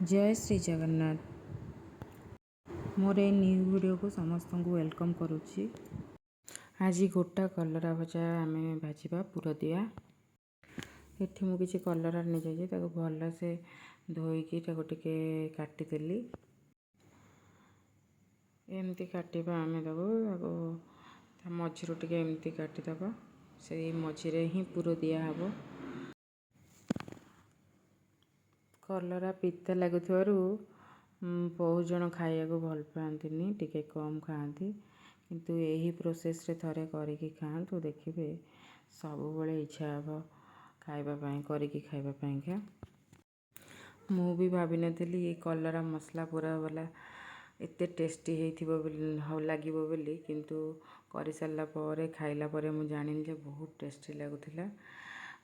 जय श्री जगन्नाथ। मोर a new video को समस्त को वेलकम करुच्ची। आज गोटा कलरा भजा आम भाजवा पुर दिया। एठी मु किसी कलरा नहीं जाइए भल से धोईकी टे काटिदेली। एमती काटिबा आम दबो मझिरू टे एमती काटिदबा से मझिरे ही पुर दिया हबो। कलरा पिता लगुथिबारु बहुत जन खाइबा भल पाती टिके कम खाती किंतु यही प्रोसेस रे थरे करिकी खातु देखिए सब बड़े इच्छा हे खाइबापी करिकी खाइबापी। मु भी भाभी नथी ये कलरा मसला पूरा वाला एते टेस्टी लगे बोली किंतु कर सारा पर खाइला पर मु जानिली जे बहुत टेस्टी लगुला।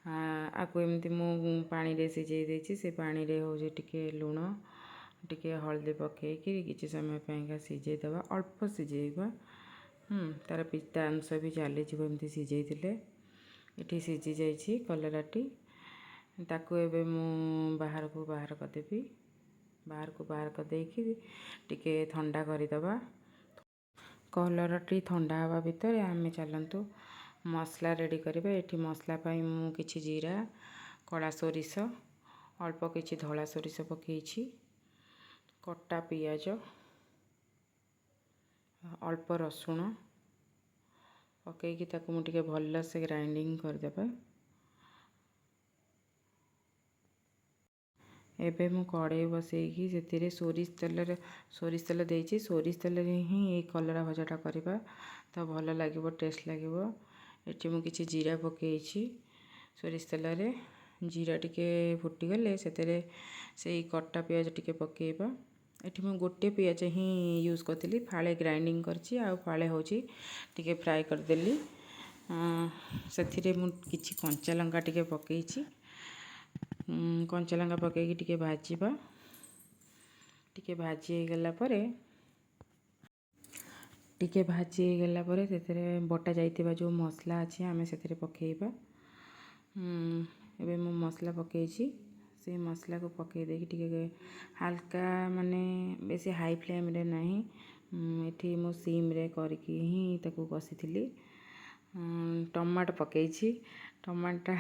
आपको एमती मु पानी रे सिझे देछि से पानी रे हो टिके लुण टिके हल्दी पकईकि किसी समय पाइका सिझे दबा अल्प सिझेबा। तार पिता अंश भी चली एमती सिझे ये सिझी जाइए कलराटी ताकू एबे मु बाहर को बाहर करदेवी। बाहर को बाहर करदेकी टिके ठंडा करदबा। कलराटी ठंडा हवा भितर आम चलतु मसला रेडी करिबा। एठी मसला पाई मु किछि जीरा कला सोरिष अल्प किछि धला सोरिष पकेइछि कटा पियाज अल्प रसुण पकईकि ताकू मुझे भल से ग्राइंडिंग करदेबा। एबे मु कड़े बसईकि से सोरिष तेल देइछि। सोरिष तेल ही ये कलरा भजाटा करबा तो भल लगे टेस्ट लगे। एठी मु किछि जीरा पकईछि सोरिष तेल रे जीरा टिके फुटीगले से कटा पियाज टिके पकेइबा। एठी मु गोटे पियाज ही यूज करथिली फाळे ग्राइंडिंग करछि आ फाळे होछि टिके फ्राई करदेली। सेथिरे मु किछि कंचा लंका टिके पकईछि कंचा लंका पकईकि टिके भाजीबा। टिके भाजी गला परे सेथिरे बटा जाइतिबा जो मसला अछि आमे सेथिरे पकेइबा। एबे मु मसला पकईछि से मसला को पकई देकी टिके हल्का माने बेसी हाई फ्लेम रे नहीं एठी मु सिम रे करकी ही ताकू कसीथिली। टमाटो पकईछि टमाटो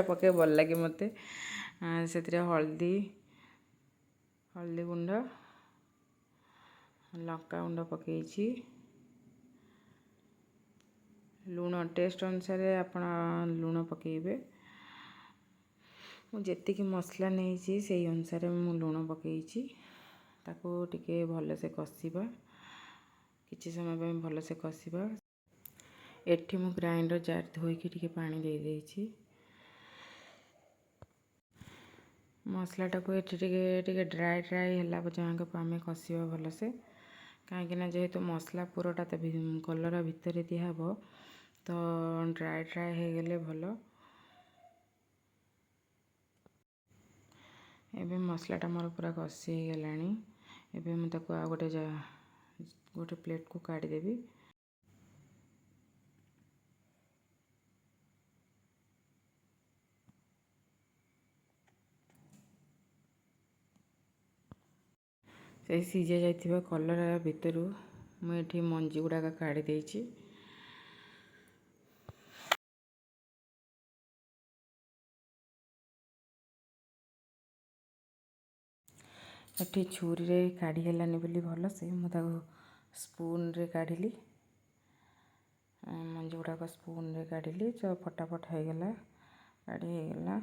पके भल लगे मते। सेथिरे हल्दी गुंड लंका गुंड पकईछि लुण टेस्ट अनुसार आपण लुण पकेइबे। मु जेतिकी मसला नहीं से अनुसार मु लुण पकईछि ताको टिके भल से कसीबा किछि समय पे भल से कसीबा। एठी मु ग्राइंडर जार धोईकी टिके पानी दे देइछि मसलाटा को एठी टिके ड्राई होला पजांक आमे कसीबा भल से कहीं जेहेतु मसला पूराटा तो कलरा भितर दिहब तो ड्राई हो गले भल। एबे मसलाटा मोर पूरा कसी हो गलानी। एबे मु ताको आ गोटे प्लेट को काढ़ी देबी। से सीझे जाइथिबा कलरा भितरु मु एठी मंजी गुड़ाक काढ़ी देइछि। एठी छुरी रे काढ़ी हेलानी बोली भल से मु ताको स्पून रे काढ़िली मंजी गुड़ाक स्पून रे काढ़िली तो फटाफट हो गला काढ़ी हो गला।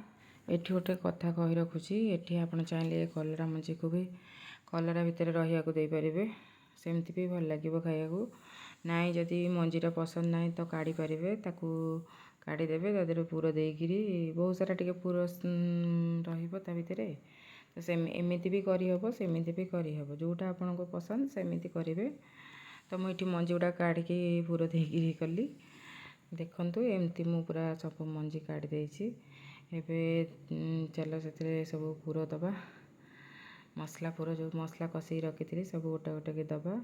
एठी गोटे कथा कहि रखुची एठी आपण चाहिले कलरा मंजी को भी कलरा भितर रहिया को दे परिबे सेमती भी भल लागिबो खाइया को। नाई जदि मंजीटा पसंद नाई तो काढ़ी पारिबे ताकू काढ़ी देबे तादेर पुर देइकिरी बहुत सारा टिके पुर रहिबो ता भितरे तो से एमिति भी करि हबो सेमिति भी करि हबो जोटा आपनको पसंद सेमिति करिवे। तो मु एठी मंजी गुडा काढ़िकी पुर देइकिरी कली देखंतु एमती मु पूरा सब मंजी काढ़ी देइछि। एबे चलो से सब पुर दबा मसला पुर जो मसला कसी रखी सब गोटे गोटे के दबा।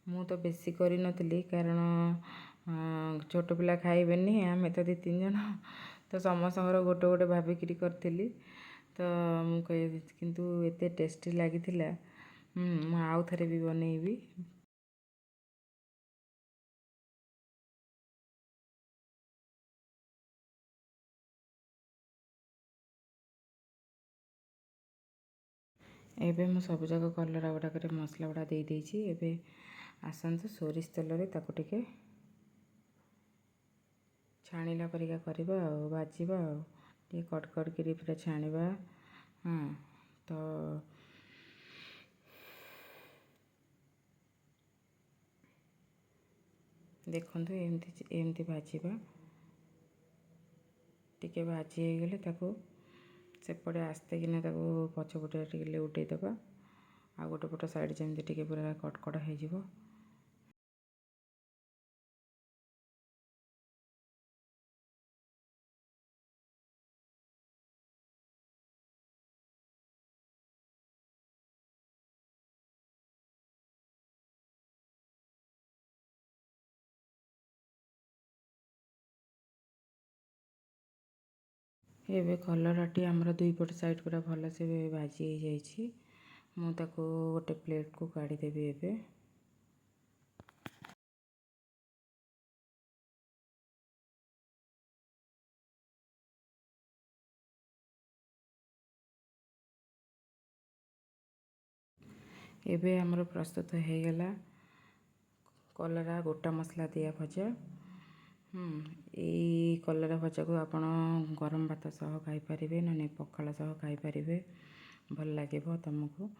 मु तो बेसी करी नथली कारण छोट पिला खाइबेनी आमे तो 2-3 जन तो समस्त गोटे गोटे भाबिकी करथिली ତ ମୁଁ କହିବି କିନ୍ତୁ ଏତେ ଟେଷ୍ଟି ଲାଗିଥିଲା। ମୁଁ ଆଉ ଥରେ ବି ବନେଇବି। ଏବେ ମୁଁ ସବୁଯାକ କଲରା ଗୁଡ଼ାକରେ ମସଲା ଗୁଡ଼ା ଦେଇଛି। ଏବେ ଆସନ୍ତୁ ସୋରିଷ ତେଲରେ ତାକୁ ଟିକେ ଛାଣିଲା ପରିକା କରିବା ଆଉ ଭାଜିବା ଆଉ ଟିକେ କଡ଼କଡ଼ ପୁରା ଛାଣିବା। ତ ଦେଖନ୍ତୁ ଏମିତି ଭାଜିବା। ଟିକେ ଭାଜି ହେଇଗଲେ ତାକୁ ସେପଟେ ଆସ୍ତେ ତାକୁ ପଛପଟେ ଟିକେ ଲେଉଟେଇ ଦେବା। ଆଉ ଗୋଟେ ପଟ ସାଇଡ଼୍ ଯେମିତି ଟିକେ ପୁରା କଡ଼କଡ଼ ହେଇଯିବ। ଏବେ କଲରାଟି ଆମର ଦୁଇପଟ ସାଇଡ଼୍ ପୁରା ଭଲସେ ଭାଜି ହେଇଯାଇଛି। ମୁଁ ତାକୁ ଗୋଟେ ପ୍ଲେଟ୍କୁ କାଢ଼ିଦେବି ଏବେ। ଏବେ ଆମର ପ୍ରସ୍ତୁତ ହେଇଗଲା କଲରା ଗୋଟା ମସଲା ଦିଆ ଭଜା। ଏଇ କଲରା ଭଜାକୁ ଆପଣ ଗରମ ଭାତ ସହ ଖାଇପାରିବେ, ନହେଲେ ପଖାଳ ସହ ଖାଇପାରିବେ। ଭଲ ଲାଗିବ ତୁମକୁ।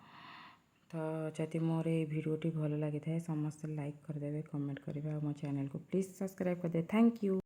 ତ ଯଦି ମୋର ଏଇ ଭିଡ଼ିଓଟି ଭଲ ଲାଗିଥାଏ ସମସ୍ତେ ଲାଇକ୍ କରିଦେବେ, କମେଣ୍ଟ କରିବେ, ଆଉ ମୋ ଚ୍ୟାନେଲକୁ ପ୍ଲିଜ୍ ସବସ୍କ୍ରାଇବ୍ କରିଦେବେ। Thank you.